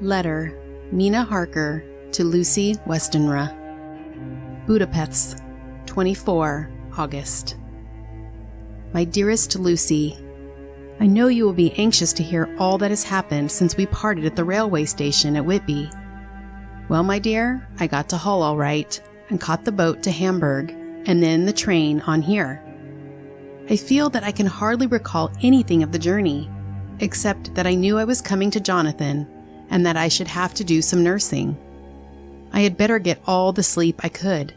Letter, Mina Harker to Lucy Westenra. Budapest, 24 August. My dearest Lucy, I know you will be anxious to hear all that has happened since we parted at the railway station at Whitby. Well, my dear, I got to Hull all right and caught the boat to Hamburg and then the train on here. I feel that I can hardly recall anything of the journey, except that I knew I was coming to Jonathan and that I should have to do some nursing. I had better get all the sleep I could.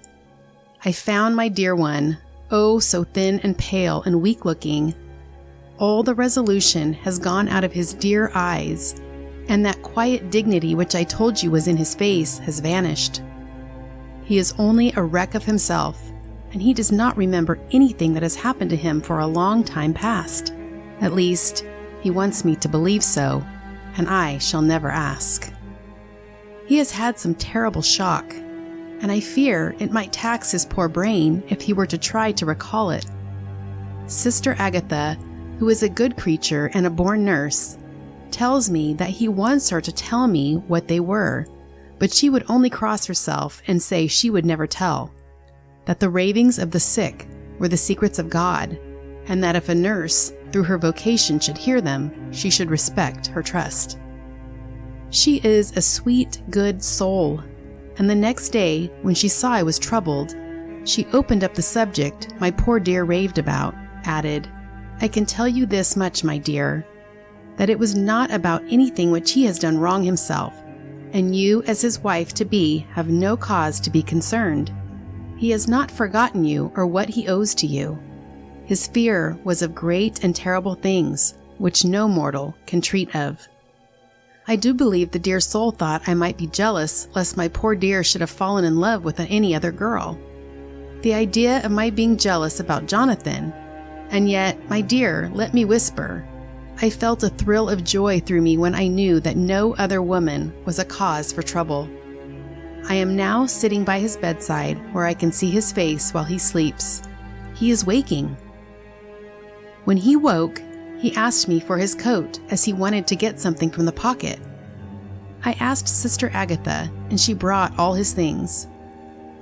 I found my dear one, oh, so thin and pale and weak-looking. All the resolution has gone out of his dear eyes, and that quiet dignity which I told you was in his face has vanished. He is only a wreck of himself, and he does not remember anything that has happened to him for a long time past. At least, he wants me to believe so, and I shall never ask. He has had some terrible shock, and I fear it might tax his poor brain if he were to try to recall it. Sister Agatha, who is a good creature and a born nurse, tells me that he wants her to tell me what they were, but she would only cross herself and say she would never tell, that the ravings of the sick were the secrets of God, and that if a nurse, through her vocation, should hear them, she should respect her trust. She is a sweet, good soul, and the next day, when she saw I was troubled, she opened up the subject my poor dear raved about, added, I can tell you this much, my dear, that it was not about anything which he has done wrong himself, and you, as his wife-to-be, have no cause to be concerned. He has not forgotten you or what he owes to you. His fear was of great and terrible things, which no mortal can treat of. I do believe the dear soul thought I might be jealous lest my poor dear should have fallen in love with any other girl. The idea of my being jealous about Jonathan, and yet, my dear, let me whisper, I felt a thrill of joy through me when I knew that no other woman was a cause for trouble. I am now sitting by his bedside where I can see his face while he sleeps. He is waking. When he woke, he asked me for his coat as he wanted to get something from the pocket. I asked Sister Agatha, and she brought all his things.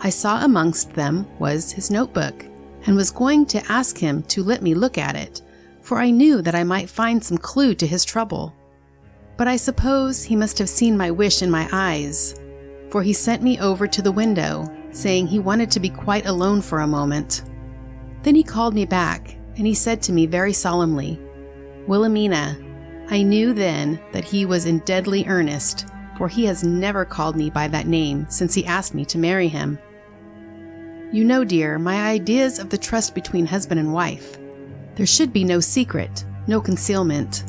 I saw amongst them was his notebook, and was going to ask him to let me look at it, for I knew that I might find some clue to his trouble. But I suppose he must have seen my wish in my eyes, for he sent me over to the window, saying he wanted to be quite alone for a moment. Then he called me back, and he said to me very solemnly, Wilhelmina, I knew then that he was in deadly earnest, for he has never called me by that name since he asked me to marry him. You know, dear, my ideas of the trust between husband and wife. There should be no secret, no concealment.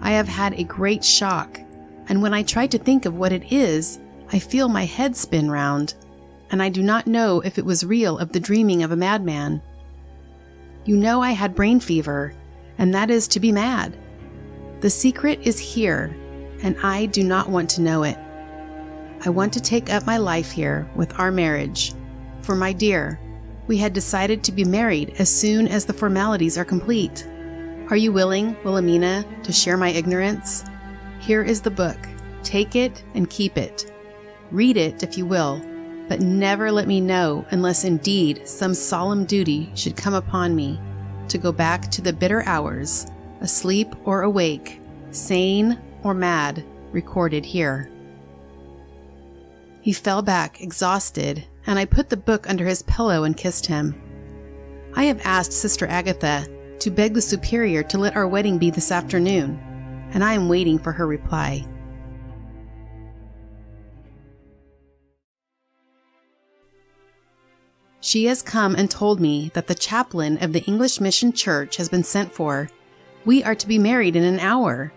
I have had a great shock, and when I try to think of what it is, I feel my head spin round, and I do not know if it was real of the dreaming of a madman. You know I had brain fever, and that is to be mad. The secret is here, and I do not want to know it. I want to take up my life here with our marriage, for my dear, we had decided to be married as soon as the formalities are complete. Are you willing, Wilhelmina, to share my ignorance? Here is the book. Take it and keep it. Read it if you will, but never let me know unless indeed some solemn duty should come upon me to go back to the bitter hours, asleep or awake, sane or mad, recorded here. He fell back exhausted, and I put the book under his pillow and kissed him. I have asked Sister Agatha to beg the Superior to let our wedding be this afternoon, and I am waiting for her reply. She has come and told me that the chaplain of the English Mission Church has been sent for. We are to be married in an hour,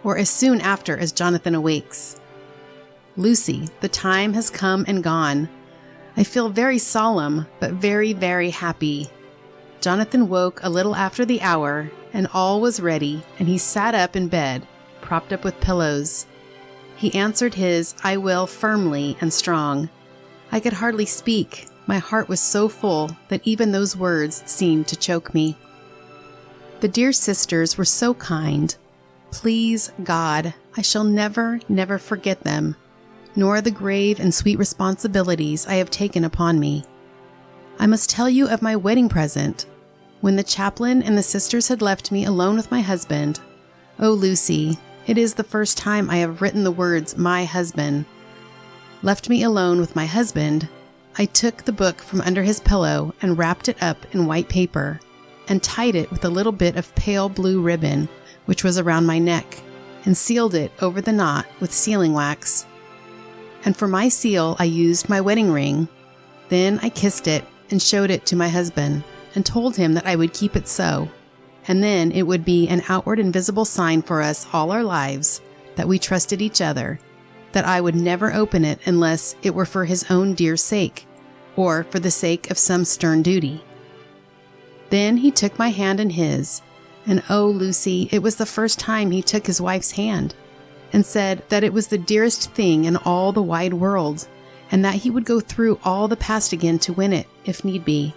or as soon after as Jonathan awakes. Lucy, the time has come and gone. I feel very solemn, but very, very happy. Jonathan woke a little after the hour, and all was ready, and he sat up in bed, propped up with pillows. He answered his "I will" firmly and strong. I could hardly speak. My heart was so full that even those words seemed to choke me. The dear sisters were so kind. Please, God, I shall never, never forget them, nor the grave and sweet responsibilities I have taken upon me. I must tell you of my wedding present. When the chaplain and the sisters had left me alone with my husband, oh, Lucy, it is the first time I have written the words, my husband. Left me alone with my husband, I took the book from under his pillow and wrapped it up in white paper and tied it with a little bit of pale blue ribbon, which was around my neck, and sealed it over the knot with sealing wax. And for my seal, I used my wedding ring. Then I kissed it and showed it to my husband and told him that I would keep it so, and then it would be an outward and visible sign for us all our lives that we trusted each other, that I would never open it unless it were for his own dear sake, or for the sake of some stern duty. Then he took my hand in his, and oh, Lucy, it was the first time he took his wife's hand, and said that it was the dearest thing in all the wide world, and that he would go through all the past again to win it, if need be.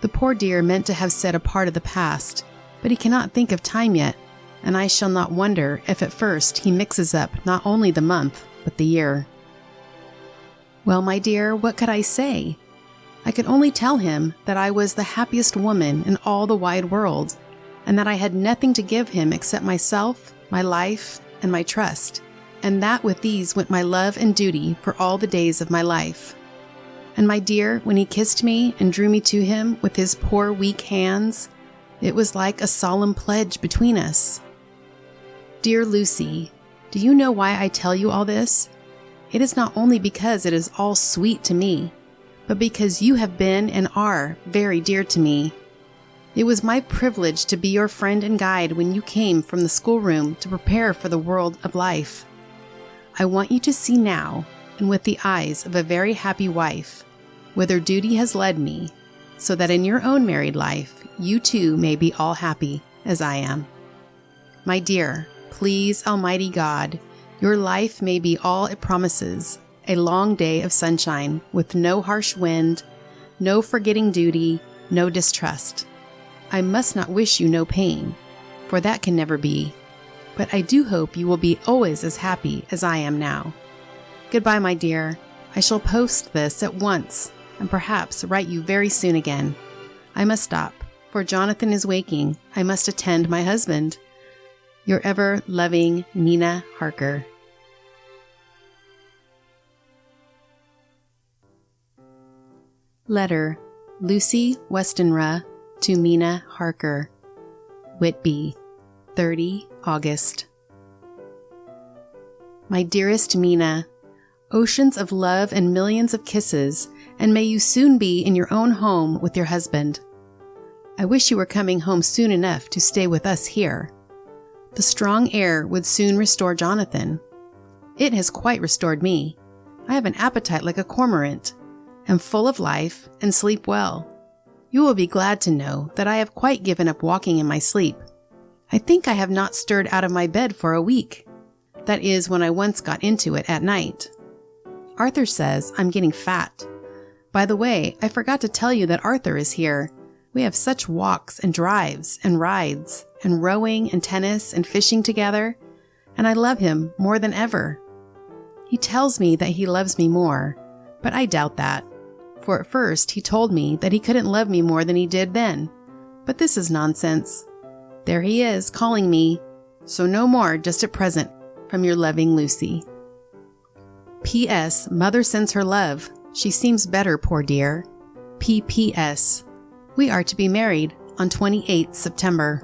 The poor dear meant to have said a part of the past, but he cannot think of time yet, and I shall not wonder if at first he mixes up not only the month, but the year. Well, my dear, what could I say? I could only tell him that I was the happiest woman in all the wide world, and that I had nothing to give him except myself, my life, and my trust, and that with these went my love and duty for all the days of my life. And my dear, when he kissed me and drew me to him with his poor weak hands, it was like a solemn pledge between us. Dear Lucy, do you know why I tell you all this? It is not only because it is all sweet to me, but because you have been and are very dear to me. It was my privilege to be your friend and guide when you came from the schoolroom to prepare for the world of life. I want you to see now, and with the eyes of a very happy wife, whither duty has led me, so that in your own married life you too may be all happy as I am. My dear, please, Almighty God, your life may be all it promises, a long day of sunshine with no harsh wind, no forgetting duty, no distrust. I must not wish you no pain, for that can never be, but I do hope you will be always as happy as I am now. Goodbye, my dear. I shall post this at once, and perhaps write you very soon again. I must stop, for Jonathan is waking. I must attend my husband. Your ever-loving Mina Harker. Letter, Lucy Westenra to Mina Harker. Whitby, 30 August. My dearest Mina, oceans of love and millions of kisses, and may you soon be in your own home with your husband. I wish you were coming home soon enough to stay with us here. The strong air would soon restore Jonathan. It has quite restored me. I have an appetite like a cormorant, am full of life, and sleep well. You will be glad to know that I have quite given up walking in my sleep. I think I have not stirred out of my bed for a week. That is, when I once got into it at night. Arthur says I'm getting fat. By the way, I forgot to tell you that Arthur is here. We have such walks and drives and rides and rowing and tennis and fishing together, and I love him more than ever. He tells me that he loves me more, but I doubt that, for at first he told me that he couldn't love me more than he did then. But this is nonsense. There he is, calling me, so no more just at present, from your loving Lucy. P.S. Mother sends her love. She seems better, poor dear. P.P.S. We are to be married on 28th September.